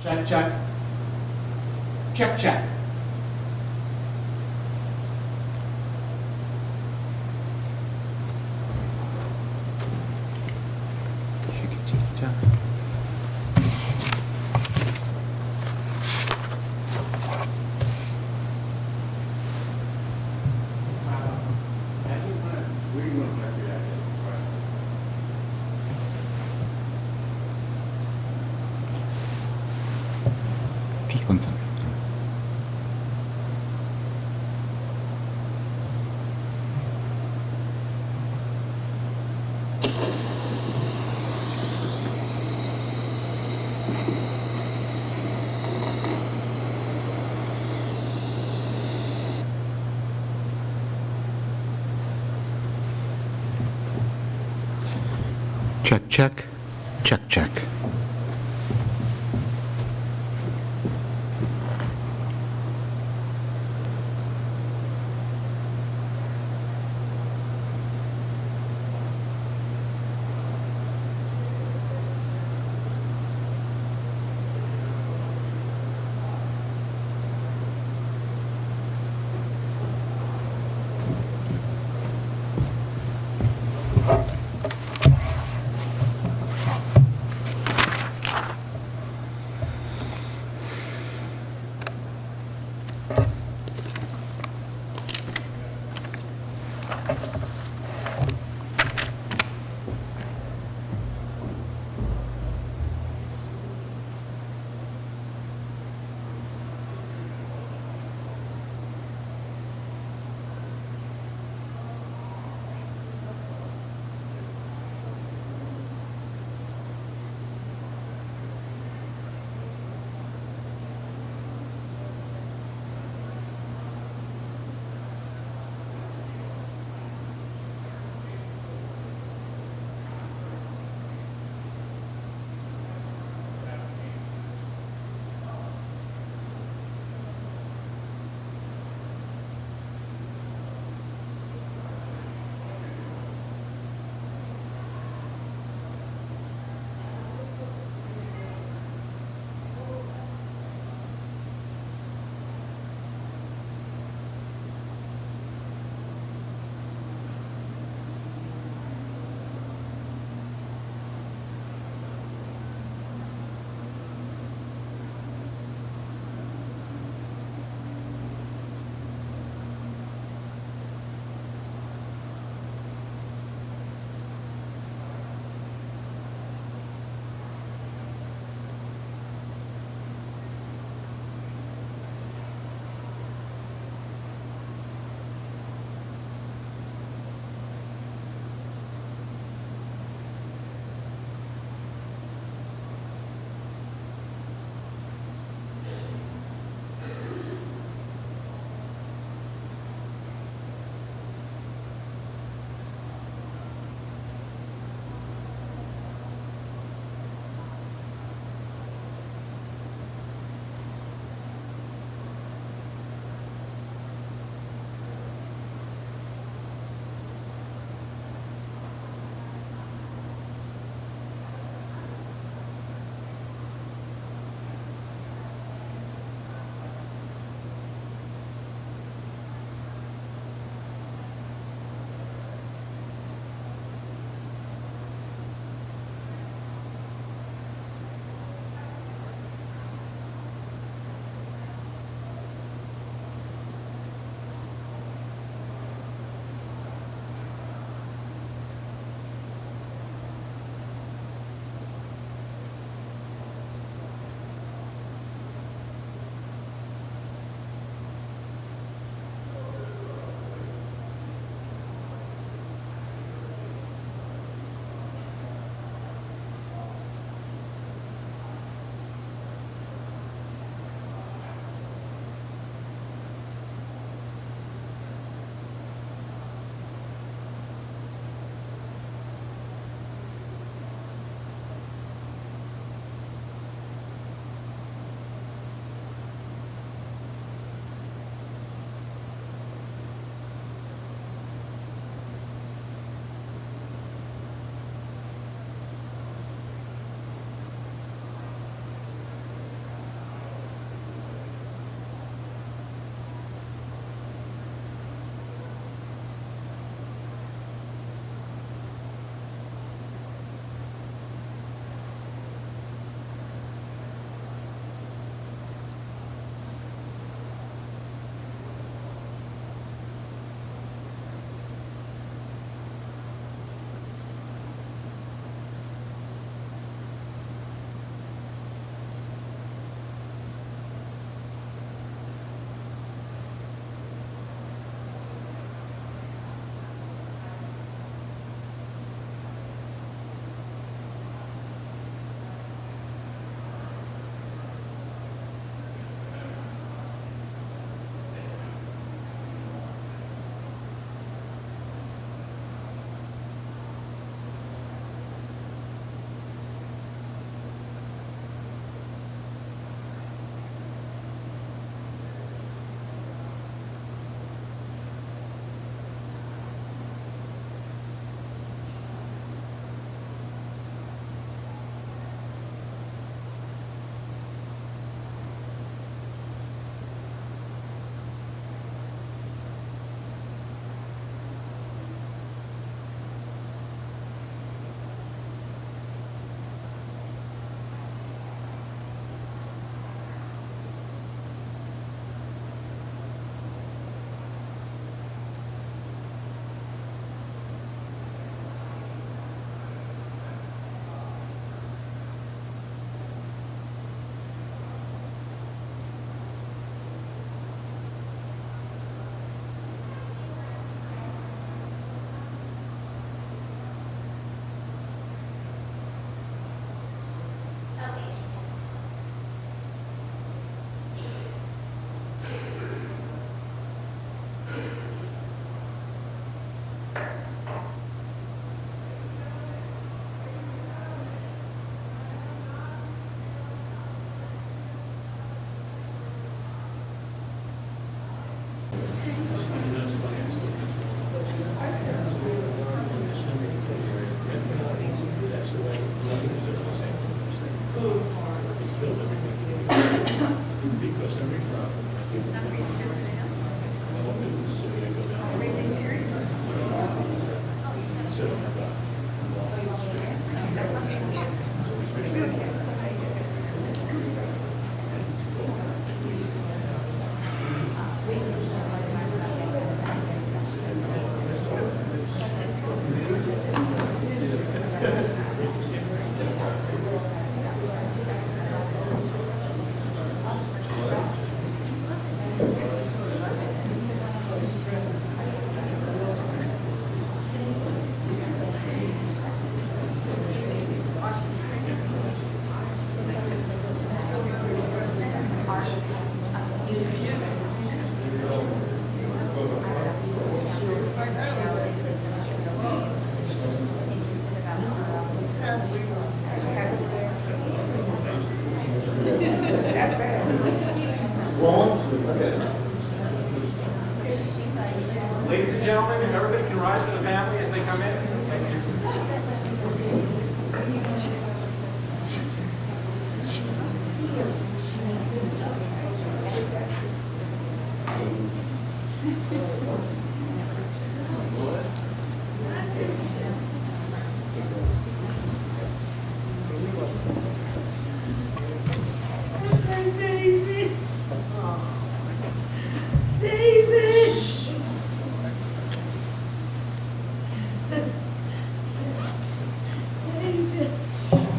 Check, check. Check, check. Chiquitita. Just 1 second. Check, check, check, check.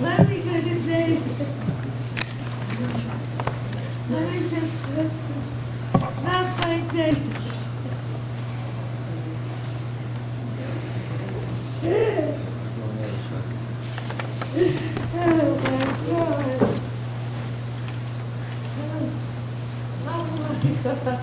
Let me go to David. Let me just switch this. That's like David. Oh my God. Oh my God.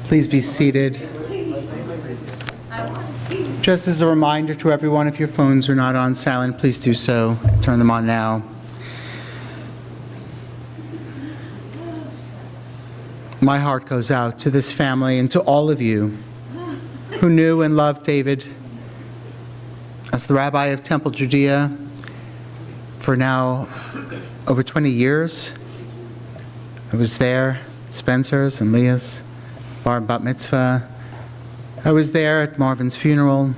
Please be seated. Just as a reminder to everyone, if your phones are not on silent, please do so. Turn them on now. My heart goes out to this family and to all of you who knew and loved David as the rabbi of Temple Judea for now over 20 years. I was there, Spencer's and Leah's bar bat mitzvah. I was there at Marvin's funeral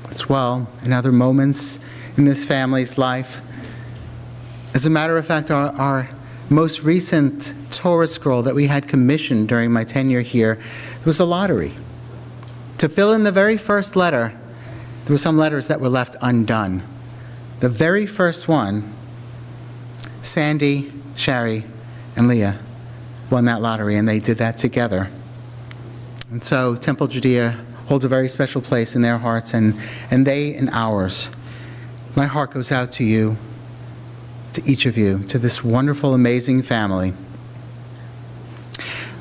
as well, and other moments in this family's life. As a matter of fact, our most recent Torah scroll that we had commissioned during my tenure here, there was a lottery. To fill in the very first letter, there were some letters that were left undone. The very first one, Sandy, Shari, and Leah won that lottery, and they did that together. And so Temple Judea holds a very special place in their hearts, and they in ours. My heart goes out to you, to each of you, to this wonderful, amazing family.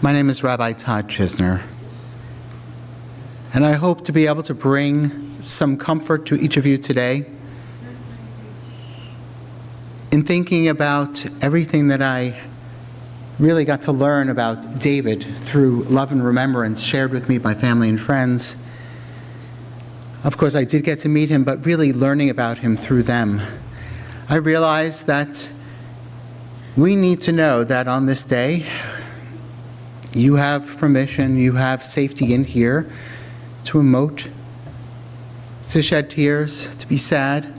My name is Rabbi Todd Chisner, and I hope to be able to bring some comfort to each of you today in thinking about everything that I really got to learn about David through love and remembrance shared with me by family and friends. Of course, I did get to meet him, but really learning about him through them. I realized that we need to know that on this day, you have permission, you have safety in here to emote, to shed tears, to be sad.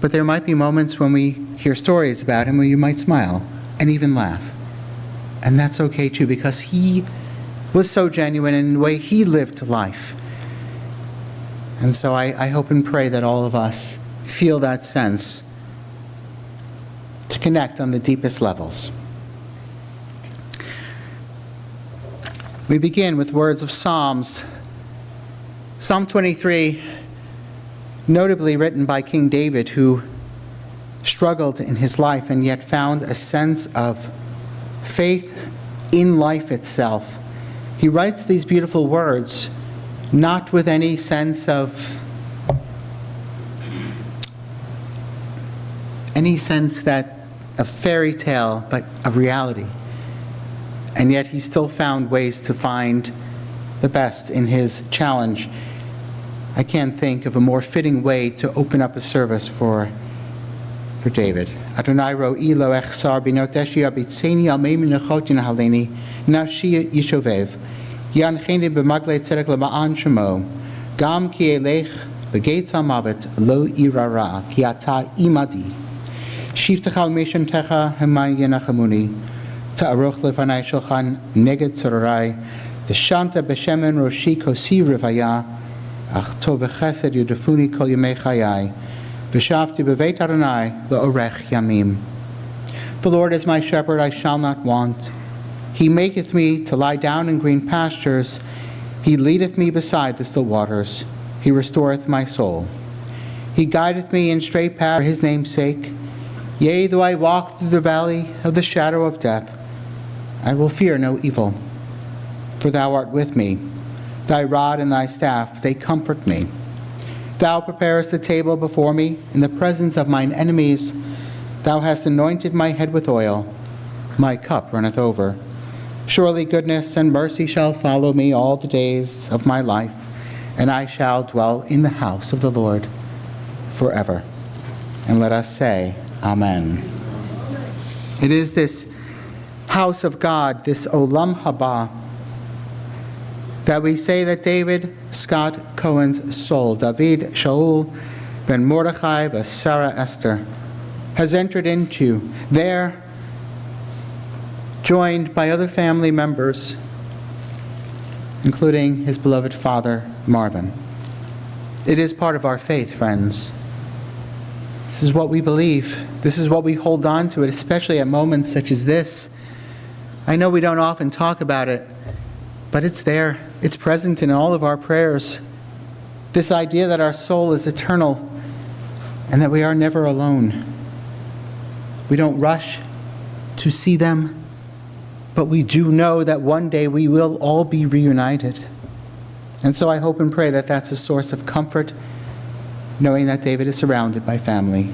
But there might be moments when we hear stories about him where you might smile and even laugh. And that's okay too, because he was so genuine in the way he lived life. And so I hope and pray that all of us feel that sense to connect on the deepest levels. We begin with words of Psalms. Psalm 23, notably written by King David, who struggled in his life and yet found a sense of faith in life itself. He writes these beautiful words, not with any sense of that of fairy tale, but of reality. And yet he still found ways to find the best in his challenge. I can't think of a more fitting way to open up a service for David. Adonai ro'i lo echsar binoteshi abitzeni al mei minachot yinahaleni nafshi yishovev yancheni b'maglei tzedek lema'an shemo gam ki elech b'geitz ha'mavet lo irara ki ata imadi shivtecha al meshantecha hemay yenachamuni ta'aroch lefanai shulchan neged tzorai v'shanta b'shemen roshi kosi rivaya ach tov v'chesed yudafuni kol yemei chayai v'shavti b'veit Adonai le'orech yamim. The Lord is my shepherd, I shall not want. He maketh me to lie down in green pastures. He leadeth me beside the still waters. He restoreth my soul. He guideth me in straight paths for his name's sake. Yea, though I walk through the valley of the shadow of death, I will fear no evil. For thou art with me. Thy rod and thy staff, they comfort me. Thou preparest a table before me in the presence of mine enemies. Thou hast anointed my head with oil. My cup runneth over. Surely goodness and mercy shall follow me all the days of my life, and I shall dwell in the house of the Lord forever. And let us say, Amen. It is this house of God, this Olam Haba, that we say that David Scott Cohen's soul, David Shaul ben Mordechai Sarah Esther, has entered into there, joined by other family members, including his beloved father, Marvin. It is part of our faith, friends. This is what we believe. This is what we hold on to, especially at moments such as this. I know we don't often talk about it, but it's there. It's present in all of our prayers. This idea that our soul is eternal and that we are never alone. We don't rush to see them, but we do know that one day we will all be reunited. And so I hope and pray that that's a source of comfort, knowing that David is surrounded by family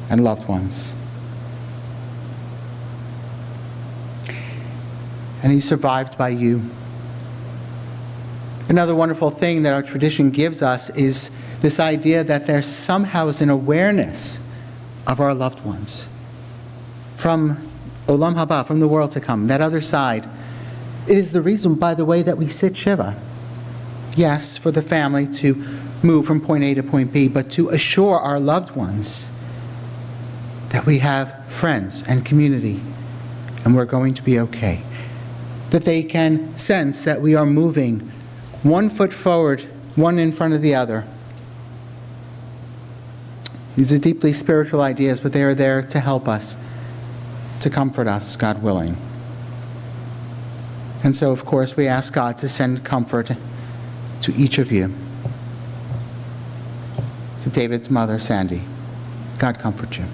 and loved ones. And he's survived by you. Another wonderful thing that our tradition gives us is this idea that there somehow is an awareness of our loved ones from Olam Haba, from the world to come, that other side. It is the reason, by the way, that we sit Shiva. Yes, for the family to move from point A to point B, but to assure our loved ones that we have friends and community and we're going to be okay. That they can sense that we are moving one foot forward, one in front of the other. These are deeply spiritual ideas, but they are there to help us, to comfort us, God willing. And so, of course, we ask God to send comfort to each of you. To David's mother, Sandy, God comfort you.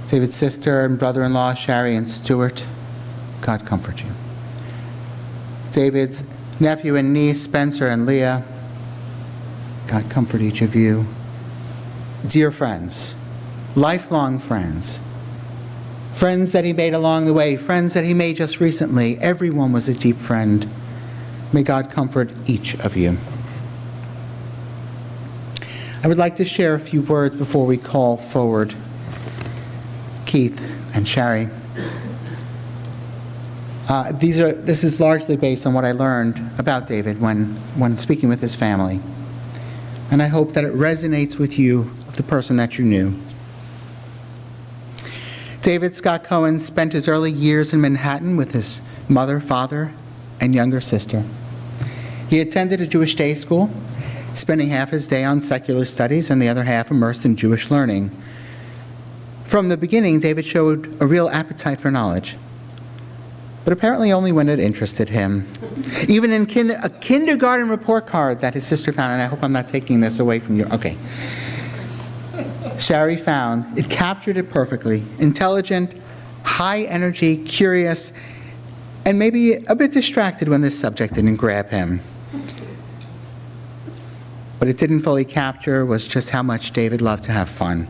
David's sister and brother-in-law, Shari and Stuart, God comfort you. David's nephew and niece, Spencer and Leah, God comfort each of you. Dear friends, lifelong friends, friends that he made along the way, friends that he made just recently, everyone was a deep friend. May God comfort each of you. I would like to share a few words before we call forward Keith and Shari. This is largely based on what I learned about David when speaking with his family. And I hope that it resonates with you, of the person that you knew. David Scott Cohen spent his early years in Manhattan with his mother, father, and younger sister. He attended a Jewish day school, spending half his day on secular studies and the other half immersed in Jewish learning. From the beginning, David showed a real appetite for knowledge, but apparently only when it interested him. Even in a kindergarten report card that his sister found, and I hope I'm not taking this away from you. Okay. Shari found, it captured it perfectly. Intelligent, high energy, curious, and maybe a bit distracted when this subject didn't grab him. What it didn't fully capture was just how much David loved to have fun.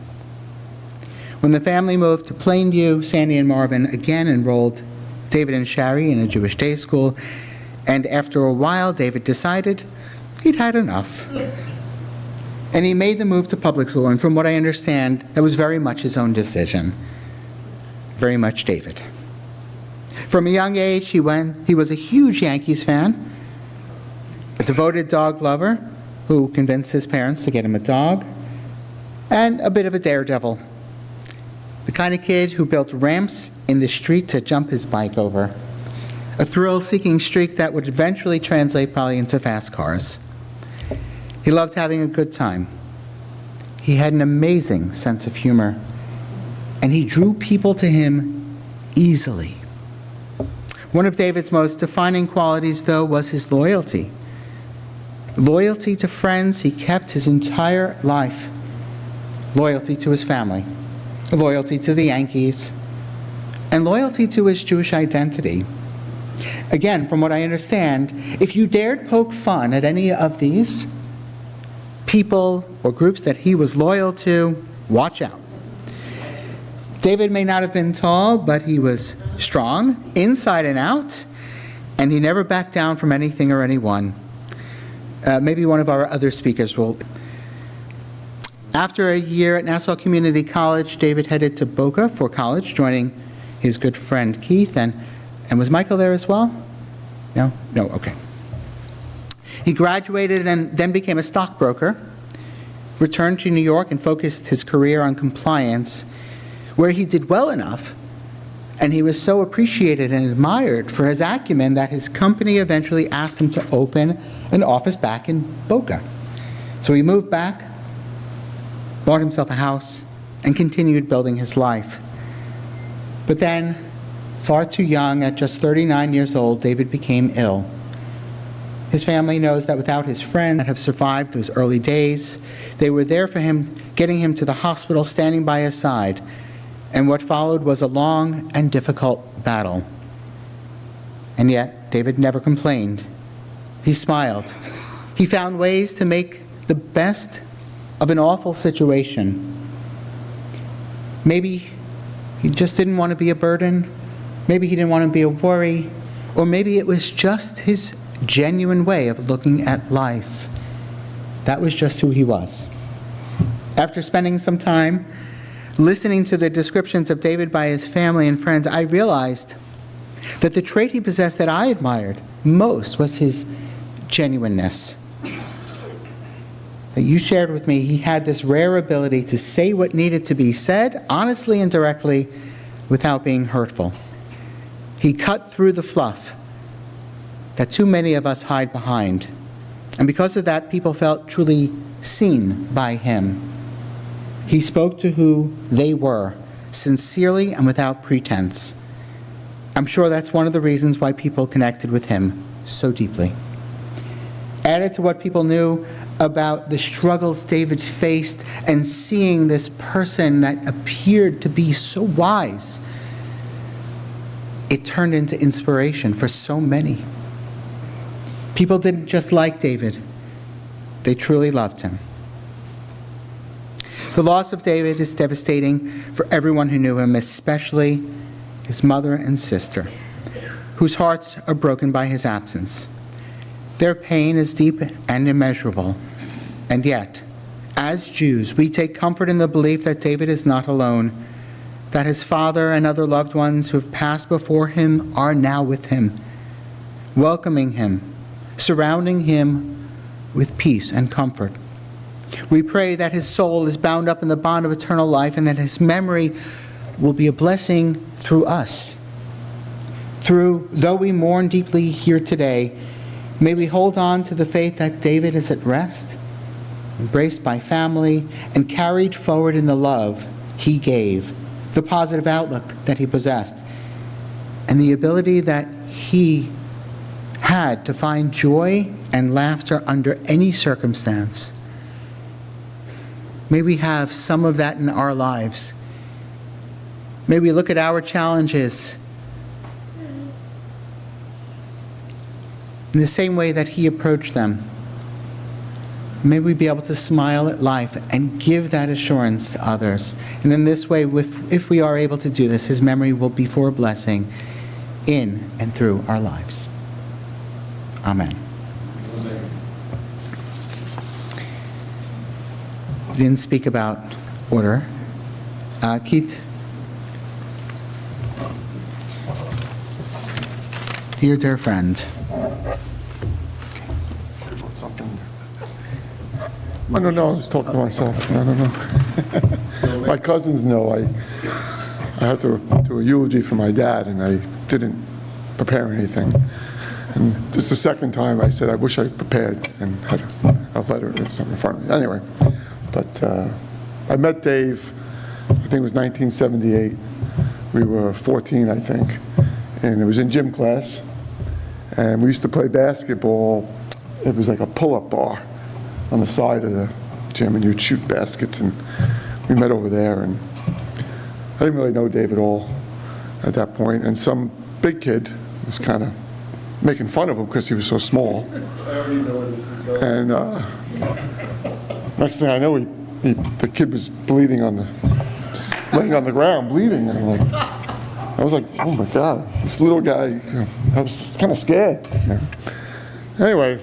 When the family moved to Plainview, Sandy and Marvin again enrolled David and Shari in a Jewish day school, and after a while, David decided he'd had enough. And he made the move to public school, and from what I understand, that was very much his own decision. Very much David. From a young age, he was a huge Yankees fan, a devoted dog lover who convinced his parents to get him a dog, and a bit of a daredevil. The kind of kid who built ramps in the street to jump his bike over. A thrill-seeking streak that would eventually translate probably into fast cars. He loved having a good time. He had an amazing sense of humor, and he drew people to him easily. One of David's most defining qualities, though, was his loyalty. Loyalty to friends he kept his entire life. Loyalty to his family. Loyalty to the Yankees. And loyalty to his Jewish identity. Again, from what I understand, if you dared poke fun at any of these people or groups that he was loyal to, watch out. David may not have been tall, but he was strong, inside and out, and he never backed down from anything or anyone. Maybe one of our other speakers will. After a year at Nassau Community College, David headed to Boca for college, joining his good friend Keith. And was Michael there as well? No? No, okay. He graduated and then became a stockbroker, returned to New York and focused his career on compliance, where he did well enough, and he was so appreciated and admired for his acumen that his company eventually asked him to open an office back in Boca. So he moved back, bought himself a house, and continued building his life. But then, far too young, at just 39 years old, David became ill. His family knows that without his friends that have survived those early days, they were there for him, getting him to the hospital, standing by his side. And what followed was a long and difficult battle. And yet, David never complained. He smiled. He found ways to make the best of an awful situation. Maybe he just didn't want to be a burden. Maybe he didn't want to be a worry. Or maybe it was just his genuine way of looking at life. That was just who he was. After spending some time listening to the descriptions of David by his family and friends, I realized that the trait he possessed that I admired most was his genuineness. That you shared with me, he had this rare ability to say what needed to be said, honestly and directly, without being hurtful. He cut through the fluff that too many of us hide behind. And because of that, people felt truly seen by him. He spoke to who they were, sincerely and without pretense. I'm sure that's one of the reasons why people connected with him so deeply. Added to what people knew about the struggles David faced and seeing this person that appeared to be so wise, it turned into inspiration for so many. People didn't just like David, they truly loved him. The loss of David is devastating for everyone who knew him, especially his mother and sister, whose hearts are broken by his absence. Their pain is deep and immeasurable. And yet, as Jews, we take comfort in the belief that David is not alone, that his father and other loved ones who have passed before him are now with him, welcoming him, surrounding him with peace and comfort. We pray that his soul is bound up in the bond of eternal life and that his memory will be a blessing through us. Though we mourn deeply here today, may we hold on to the faith that David is at rest, embraced by family, and carried forward in the love he gave, the positive outlook that he possessed, and the ability that he had to find joy and laughter under any circumstance. May we have some of that in our lives. May we look at our challenges in the same way that he approached them. May we be able to smile at life and give that assurance to others. And in this way, if we are able to do this, his memory will be for a blessing in and through our lives. Amen. We didn't speak about order. Keith? Dear friend. I don't know, I was talking to myself. I don't know. My cousins know I had to do a eulogy for my dad, and I didn't prepare anything. And this is the second time I said I wish I prepared and had a letter or something in front of me. Anyway, but I met Dave, I think it was 1978. We were 14, I think, and it was in gym class. And we used to play basketball. It was like a pull-up bar on the side of the gym, and you'd shoot baskets, and we met over there, and I didn't really know Dave at all at that point, and some big kid was kind of making fun of him because he was so small. And next thing I know, the kid was bleeding laying on the ground, bleeding, and I was like, oh my God, this little guy, I was kind of scared. Anyway,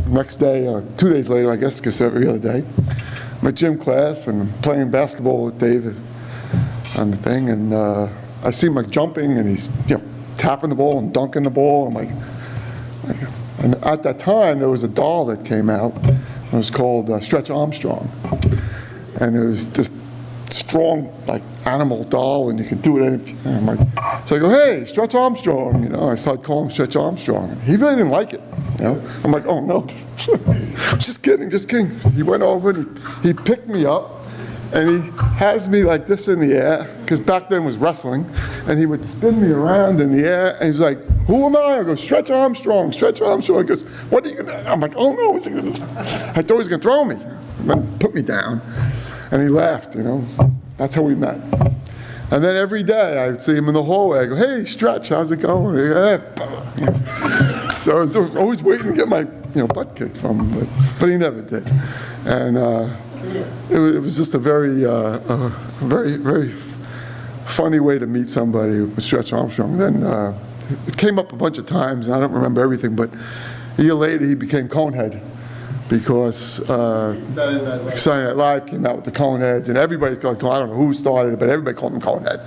next day, or 2 days later, I guess, because every other day, I'm at gym class and I'm playing basketball with David on the thing, and I see him jumping, and he's tapping the ball and dunking the ball. I'm like, And at that time, there was a doll that came out. It was called Stretch Armstrong. And it was this strong, like, animal doll, and you could do it. And I'm like, so I go, hey, Stretch Armstrong. You know, I started calling him Stretch Armstrong. He really didn't like it. You know, I'm like, oh no, just kidding, just kidding. He went over and he picked me up, and he has me like this in the air, because back then was wrestling, and he would spin me around in the air, and he's like, who am I? I go, Stretch Armstrong, Stretch Armstrong. He goes, what are you gonna, I'm like, oh no, is he gonna, I thought he was gonna throw me, and then put me down, and he laughed, you know. That's how we met. And then every day I would see him in the hallway. I go, hey, Stretch, how's it going? He'd go, "Eh." So I was always waiting to get my butt kicked from him, but he never did. And it was just a very, very funny way to meet somebody with Stretch Armstrong. Then it came up a bunch of times, and I don't remember everything, but a year later he became Conehead, because Saturday Night Live came out with the Coneheads, and everybody called, I don't know who started it, but everybody called him Conehead.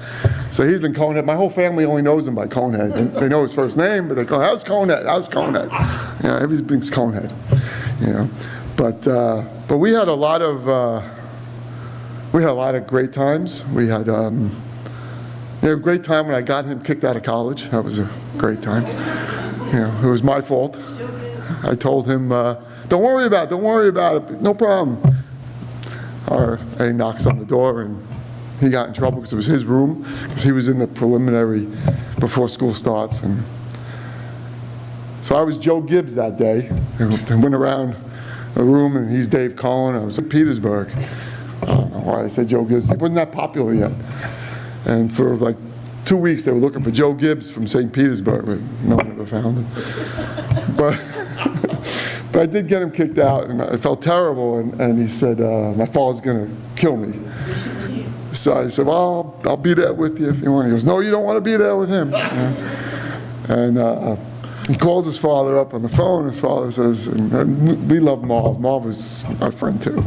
So he's been Conehead. My whole family only knows him by Conehead. They know his first name, but they go, how's Conehead? How's Conehead? You know, everything's Conehead. You know, but we had a lot of great times. We had a great time when I got him kicked out of college. That was a great time. You know, it was my fault. I told him, don't worry about it, no problem. Or he knocks on the door, and he got in trouble because it was his room, because he was in the preliminary before school starts. And so I was Joe Gibbs that day, and went around the room, and he's Dave Cohen. I was in Petersburg. I don't know why I said Joe Gibbs. He wasn't that popular yet. And for like 2 weeks, they were looking for Joe Gibbs from St. Petersburg, but no one ever found him. But I did get him kicked out, and I felt terrible, and he said, my father's gonna kill me. So I said, well, I'll be there with you if you want. He goes, no, you don't want to be there with him. And he calls his father up on the phone. His father says, and we love Marv. Marv was our friend too.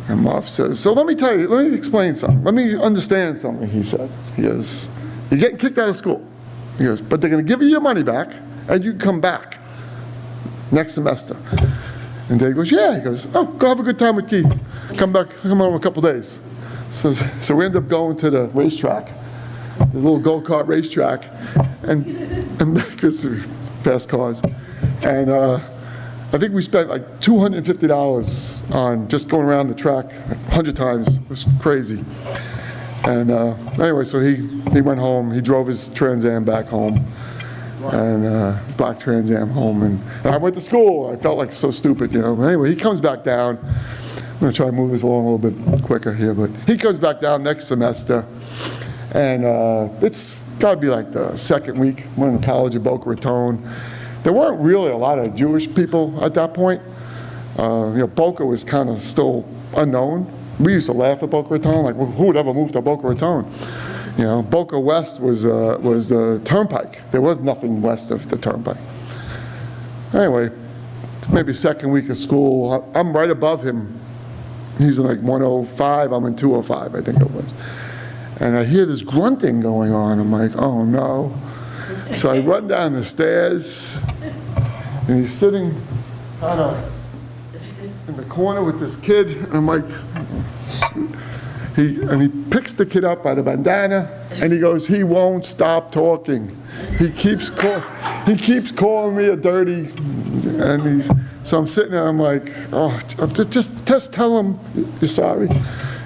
And Marv says, so let me tell you, let me explain something. Let me understand something, he said. He goes, you're getting kicked out of school. He goes, but they're gonna give you your money back, and you can come back next semester. And Dave goes, yeah. He goes, oh, go have a good time with Keith. Come back, come home in a couple days. So we end up going to the racetrack, the little go-kart racetrack, and because of fast cars. And I think we spent like $250 on just going around the track 100 times. It was crazy. And anyway, so he went home. He drove his Trans Am back home. And his black Trans Am home, and I went to school. I felt like so stupid, you know. But anyway, he comes back down. I'm going to try to move this along a little bit quicker here, but he comes back down next semester, and it's got to be like the second week. We're in the College of Boca Raton. There weren't really a lot of Jewish people at that point. Boca was kind of still unknown. We used to laugh at Boca Raton, like, well, who would ever move to Boca Raton? You know, Boca West was the turnpike. There was nothing west of the turnpike. Anyway, maybe second week of school, I'm right above him. He's in like 105, I'm in 205, I think it was. And I hear this grunting going on. I'm like, oh no. So I run down the stairs, and he's sitting kind of in the corner with this kid. And I'm like, shoot. He picks the kid up by the bandana, and he goes, he won't stop talking. He keeps calling me a dirty, and so I'm sitting there, I'm like, oh, just tell him you're sorry,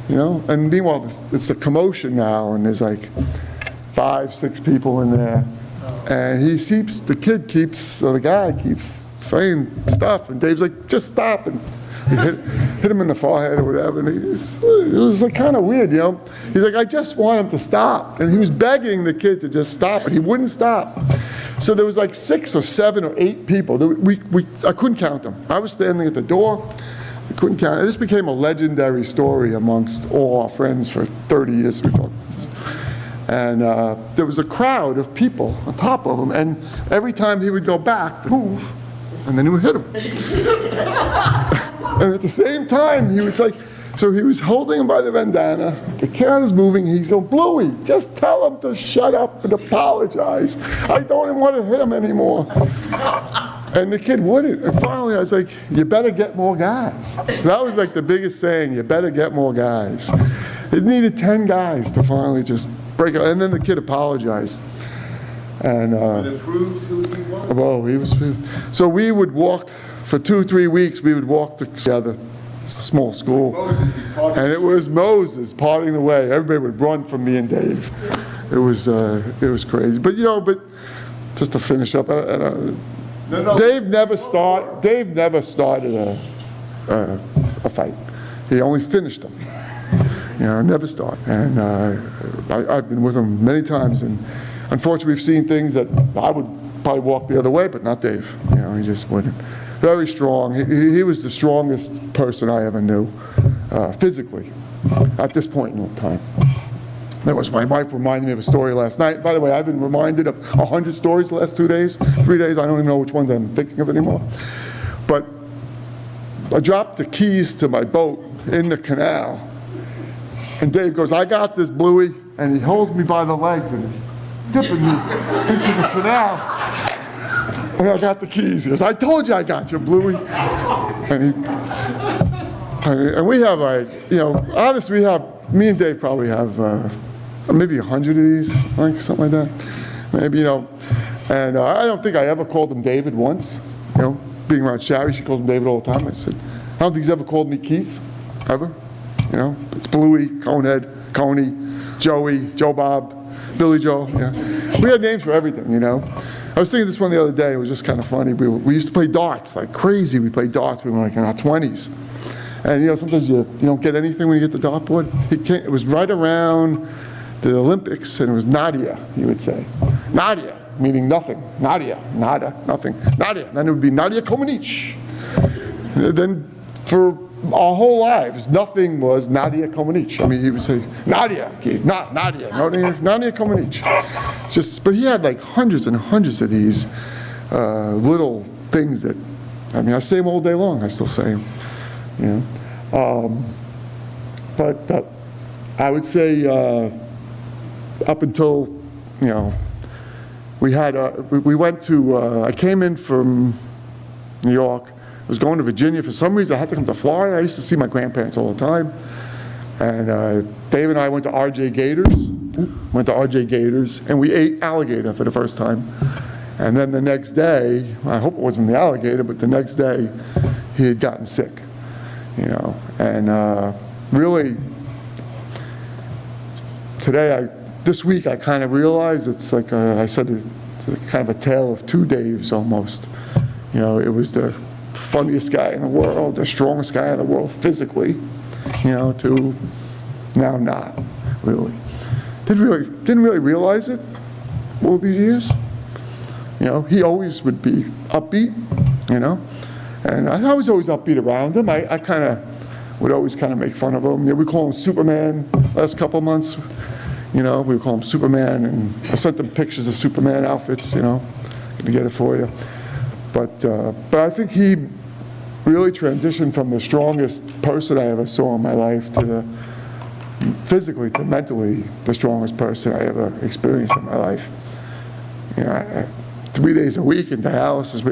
you know? And meanwhile, it's a commotion now, and there's like 5, 6 people in there, and the guy keeps saying stuff, and Dave's like, just stop, and he hit him in the forehead or whatever, and it was like kind of weird, you know? He's like, I just want him to stop. And he was begging the kid to just stop, and he wouldn't stop. So there was like 6 or 7 or 8 people. I couldn't count them. I was standing at the door. I couldn't count. This became a legendary story amongst all our friends for 30 years. We talked about this. And there was a crowd of people on top of him, and every time he would go back to move, and then he would hit him. And at the same time, he was like, so he was holding him by the bandana, the cat is moving, he's going, Bluey, just tell him to shut up and apologize. I don't even want to hit him anymore. And the kid wouldn't. And finally, I was like, you better get more guys. So that was like the biggest saying, you better get more guys. It needed 10 guys to finally just break it. And then the kid apologized. And, it proved who he was. well, he was, so we would walk, for 2-3 weeks, we would walk together. It's a small school. Moses, he parted. And it was Moses parting the way. Everybody would run from me and Dave. It was crazy. But, but just to finish up, No. Dave never started a fight. He only finished them. Never started. And I've been with him many times, and unfortunately, we've seen things that I would probably walk the other way, but not Dave. He just wouldn't. Very strong. He was the strongest person I ever knew, physically, at this point in time. That was, my wife reminded me of a story last night. By the way, I've been reminded of 100 stories the last 2 days, 3 days. I don't even know which ones I'm thinking of anymore. But I dropped the keys to my boat in the canal, and Dave goes, "I got this, Bluey," and he holds me by the legs and he's dipping me into the canal. And I got the keys. He goes, "I told you I got you, Bluey." And we have, honestly, me and Dave probably have maybe 100 of these, something like that. Maybe, and I don't think I ever called him David once. Being around Sherry, she calls him David all the time. I said, I don't think he's ever called me Keith, ever. It's Bluey, Conehead, Coney, Joey, Joe Bob, Billy Joe. We had names for everything, I was thinking this one the other day. It was just kind of funny. We used to play darts like crazy. We played darts. We were like in our 20s. And sometimes you don't get anything when you get the dartboard. It was right around the Olympics, and it was Nadia, he would say. Nadia, meaning nothing. Nadia, nada, nothing. Nadia. Then it would be Nadia Comaneci. Then for our whole lives, nothing was Nadia Comaneci. I mean, he would say, Nadia, not Nadia, Nadia Comaneci. But he had like hundreds and hundreds of these little things that, I say them all day long. I still say them. But I would say up until, we went to, I came in from New York, I was going to Virginia. For some reason, I had to come to Florida. I used to see my grandparents all the time. And Dave and I went to RJ Gators, and we ate alligator for the first time. And then the next day, I hope it wasn't the alligator, but the next day, he had gotten sick. And really, this week, I kind of realized it's like, I said, it's kind of a tale of two Daves almost. It was the funniest guy in the world, the strongest guy in the world physically, to now not really. Didn't really realize it all these years. He always would be upbeat, and I was always upbeat around him. I kind of would always kind of make fun of him. We call him Superman last couple months. We would call him Superman, and I sent them pictures of Superman outfits, gonna get it for you. But I think he really transitioned from the strongest person I ever saw in my life to physically to mentally the strongest person I ever experienced in my life. 3 days a week in dialysis,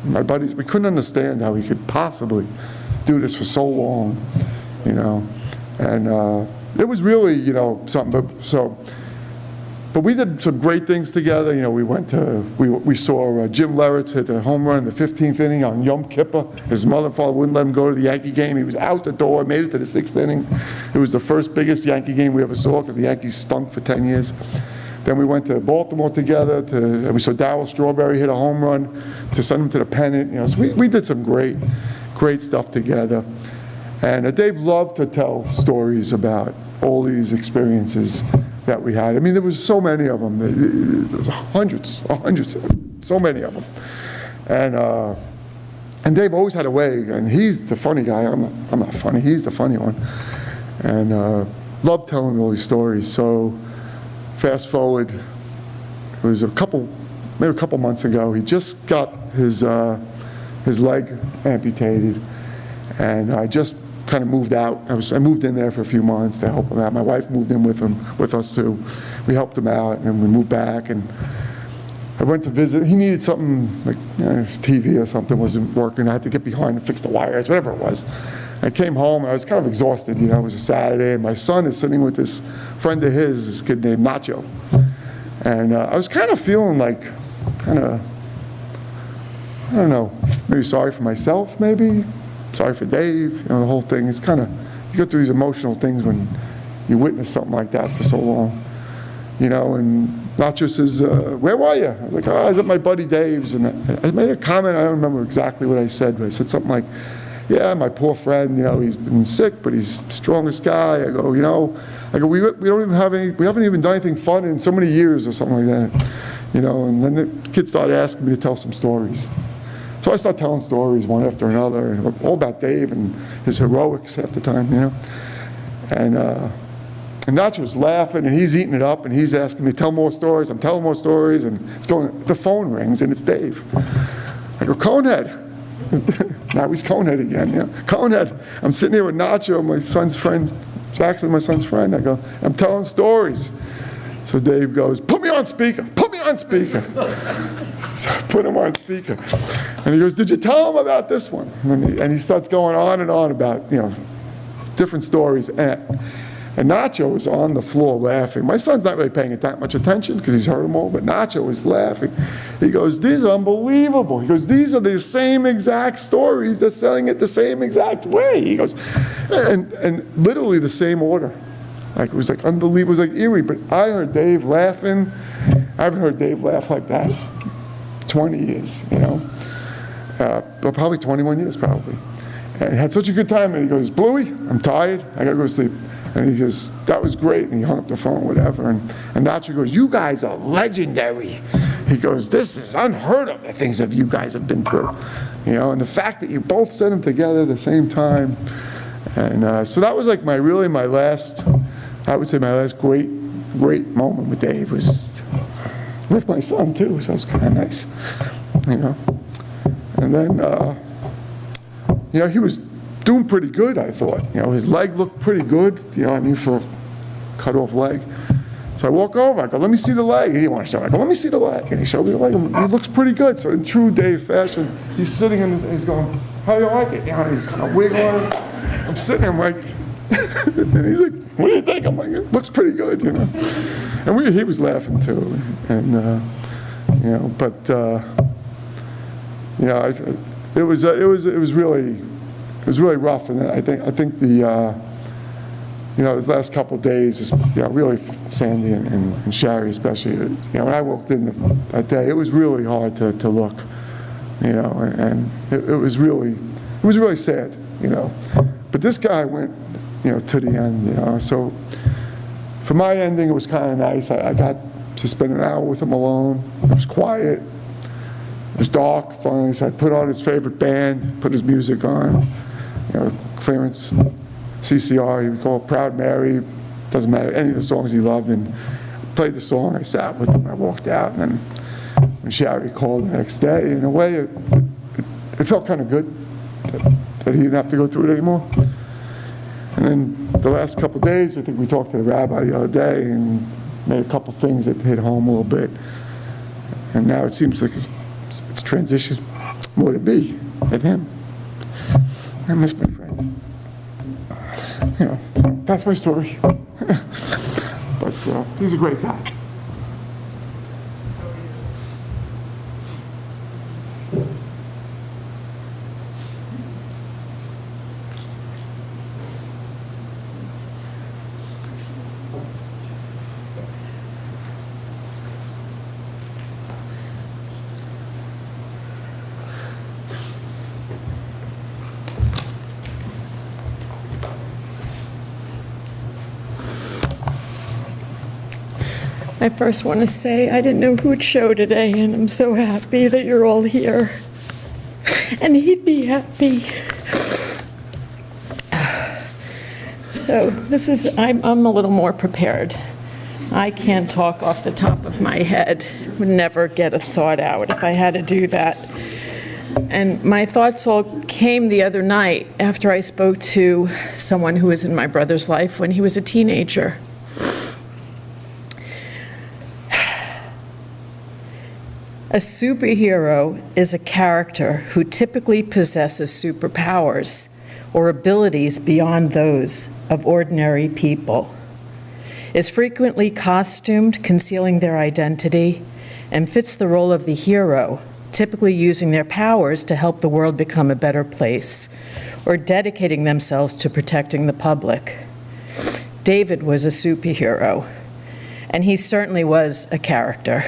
my buddies, we couldn't understand how he could possibly do this for so long, and it was really, something. But we did some great things together. We saw Jim Leritz hit a home run in the 15th inning on Yom Kippur. His mother and father wouldn't let him go to the Yankee game. He was out the door, made it to the 6th inning. It was the first biggest Yankee game we ever saw because the Yankees stunk for 10 years. Then we went to Baltimore together, and we saw Darryl Strawberry hit a home run to send him to the pennant. So we did some great stuff together. And Dave loved to tell stories about all these experiences that we had. There was so many of them. There's hundreds, so many of them. And Dave always had a way, and he's the funny guy. I'm not funny. He's the funny one. And loved telling all these stories. So fast forward, it was maybe a couple months ago, he just got his leg amputated, and I just kind of moved out. I moved in there for a few months to help him out. My wife moved in with us too. We helped him out, and we moved back, and I went to visit, he needed something, like his TV or something wasn't working, I had to get behind and fix the wires, whatever it was. I came home, and I was kind of exhausted, it was a Saturday, and my son is sitting with this friend of his, this kid named Nacho. And I was kind of feeling like, I don't know, maybe sorry for myself, maybe, sorry for Dave, the whole thing. It's kind of, you go through these emotional things when you witness something like that for so long, and Nacho says, where were you? I was like, I was at my buddy Dave's, and I made a comment, I don't remember exactly what I said, but I said something like, yeah, my poor friend, he's been sick, but he's the strongest guy. I go, we don't even have any, we haven't even done anything fun in so many years or something like that, and then the kids started asking me to tell some stories. So I started telling stories one after another, all about Dave and his heroics half the time, And Nacho's laughing, and he's eating it up, and he's asking me, tell more stories. I'm telling more stories, and the phone rings, and it's Dave. I go, Conehead. Now he's Conehead again, Conehead. I'm sitting here with Nacho, my son's friend, Jackson, my son's friend. I go, I'm telling stories. So Dave goes, put me on speaker, put me on speaker. So I put him on speaker. And he goes, did you tell him about this one? And he starts going on and on about, different stories. And Nacho was on the floor laughing. My son's not really paying it that much attention because he's heard them all, but Nacho was laughing. He goes, these are unbelievable. He goes, these are the same exact stories. They're selling it the same exact way. He goes, and literally the same order. It was like unbelievable. It was like eerie, but I heard Dave laughing. I haven't heard Dave laugh like that 20 years, but probably 21 years probably. And he had such a good time, and he goes, Bluey, I'm tired. I gotta go to sleep. And he goes, that was great, and he hung up the phone, whatever. And Nacho goes, you guys are legendary. He goes, this is unheard of, the things that you guys have been through. And the fact that you both said them together at the same time. And so that was like my last, I would say my last great moment with Dave was with my son too, so it was kind of nice, And then, he was doing pretty good, I thought. His leg looked pretty good, for a cut off leg. So I walk over, I go, let me see the leg. He didn't want to show me. I go, let me see the leg. And he showed me the leg, and he looks pretty good. So in true Dave fashion, he's sitting and he's going, how do you like it? He's kind of wiggling. I'm sitting there, I'm like, and he's like, what do you think? I'm like, it looks pretty good, And he was laughing too. And, it was really rough. And I think the, these last couple of days, really Sandy and Sherry especially, when I walked in that day, it was really hard to look, and it was really sad, But this guy went, to the end, So for my ending, it was kind of nice. I got to spend an hour with him alone. It was quiet. It was dark, finally, so I put on his favorite band, put his music on, Clarence, CCR, he would call it Proud Mary, doesn't matter, any of the songs he loved, and played the song, I sat with him, I walked out, and then when Sherry called the next day, in a way, it felt kind of good that he didn't have to go through it anymore. And then the last couple of days, I think we talked to the rabbi the other day and made a couple things that hit home a little bit. And now it seems like it's transitioned more to me than him. I miss my friend. That's my story. But he's a great guy. I first want to say I didn't know who would show today, and I'm so happy that you're all here. And he'd be happy. So I'm a little more prepared. I can't talk off the top of my head, would never get a thought out if I had to do that. And my thoughts all came the other night after I spoke to someone who was in my brother's life when he was a teenager. A superhero is a character who typically possesses superpowers or abilities beyond those of ordinary people, is frequently costumed, concealing their identity, and fits the role of the hero, typically using their powers to help the world become a better place, or dedicating themselves to protecting the public. David was a superhero, and he certainly was a character.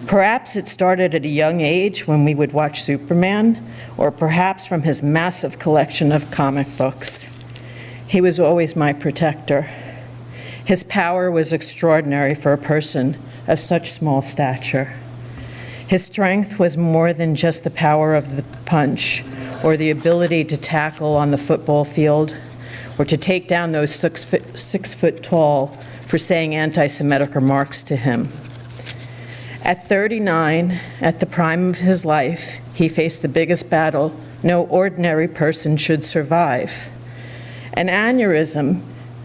Perhaps it started at a young age when we would watch Superman, or perhaps from his massive collection of comic books. He was always my protector. His power was extraordinary for a person of such small stature. His strength was more than just the power of the punch, or the ability to tackle on the football field, or to take down those 6 foot tall for saying anti-Semitic remarks to him. At 39, at the prime of his life, he faced the biggest battle no ordinary person should survive. An aneurysm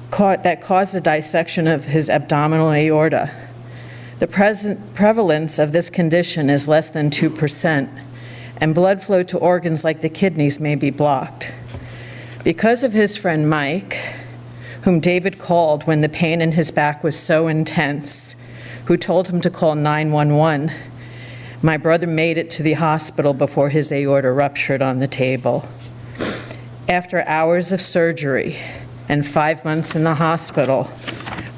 that caused a dissection of his abdominal aorta. The prevalence of this condition is less than 2%, and blood flow to organs like the kidneys may be blocked. Because of his friend Mike, whom David called when the pain in his back was so intense, who told him to call 911, my brother made it to the hospital before his aorta ruptured on the table. After hours of surgery and 5 months in the hospital,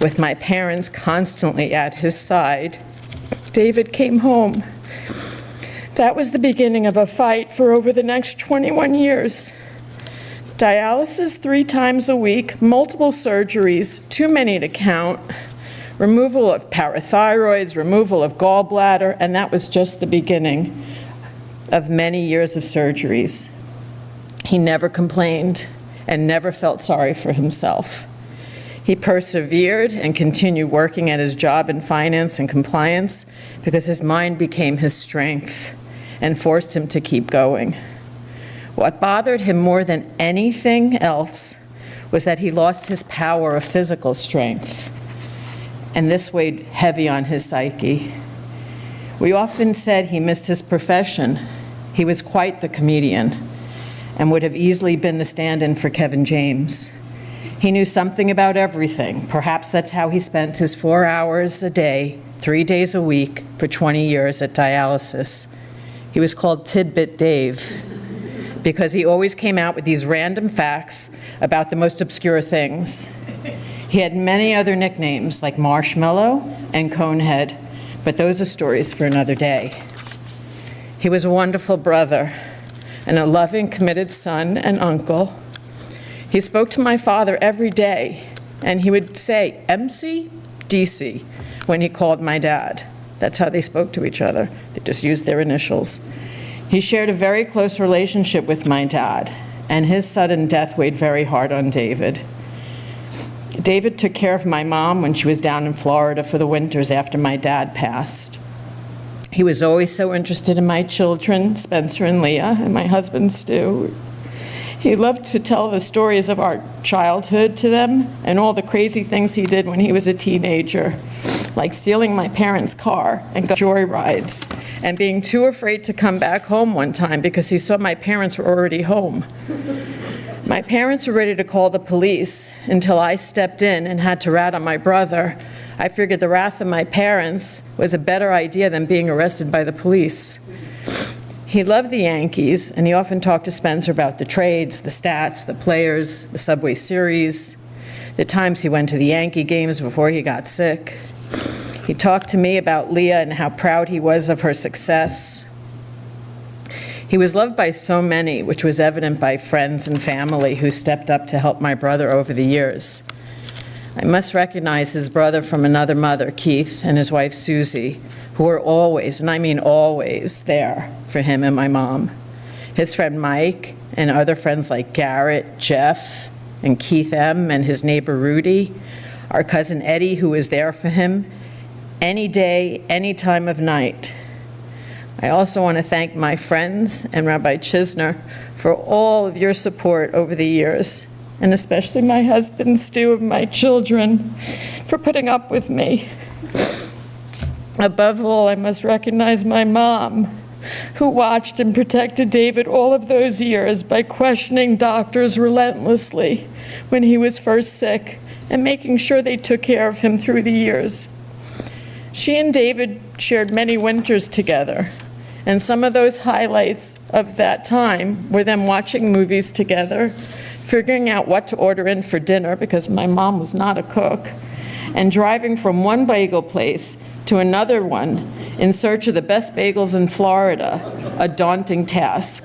with my parents constantly at his side, David came home. That was the beginning of a fight for over the next 21 years. Dialysis 3 times a week, multiple surgeries, too many to count, removal of parathyroids, removal of gallbladder, and that was just the beginning of many years of surgeries. He never complained and never felt sorry for himself. He persevered and continued working at his job in finance and compliance because his mind became his strength and forced him to keep going. What bothered him more than anything else was that he lost his power of physical strength, and this weighed heavy on his psyche. We often said he missed his profession. He was quite the comedian and would have easily been the stand-in for Kevin James. He knew something about everything. Perhaps that's how he spent his 4 hours a day, 3 days a week, for 20 years at dialysis. He was called Tidbit Dave because he always came out with these random facts about the most obscure things. He had many other nicknames like Marshmallow and Conehead, but those are stories for another day. He was a wonderful brother and a loving, committed son and uncle. He spoke to my father every day, and he would say MC, DC, when he called my dad. That's how they spoke to each other. They just used their initials. He shared a very close relationship with my dad, and his sudden death weighed very hard on David. David took care of my mom when she was down in Florida for the winters after my dad passed. He was always so interested in my children, Spencer and Leah, and my husband, Stu. He loved to tell the stories of our childhood to them and all the crazy things he did when he was a teenager, like stealing my parents' car and going joy rides, and being too afraid to come back home one time because he saw my parents were already home. My parents were ready to call the police until I stepped in and had to rat on my brother. I figured the wrath of my parents was a better idea than being arrested by the police. He loved the Yankees, and he often talked to Spencer about the trades, the stats, the players, the Subway Series, the times he went to the Yankee games before he got sick. He talked to me about Leah and how proud he was of her success. He was loved by so many, which was evident by friends and family who stepped up to help my brother over the years. I must recognize his brother from another mother, Keith, and his wife, Susie, who were always, and I mean always, there for him and my mom. His friend Mike and other friends like Garrett, Jeff, and Keith M., and his neighbor Rudy, our cousin Eddie, who was there for him any day, any time of night. I also want to thank my friends and Rabbi Chisner for all of your support over the years, and especially my husband, Stu, and my children for putting up with me. Above all, I must recognize my mom, who watched and protected David all of those years by questioning doctors relentlessly when he was first sick and making sure they took care of him through the years. She and David shared many winters together, and some of those highlights of that time were them watching movies together, figuring out what to order in for dinner because my mom was not a cook, and driving from one bagel place to another one in search of the best bagels in Florida, a daunting task.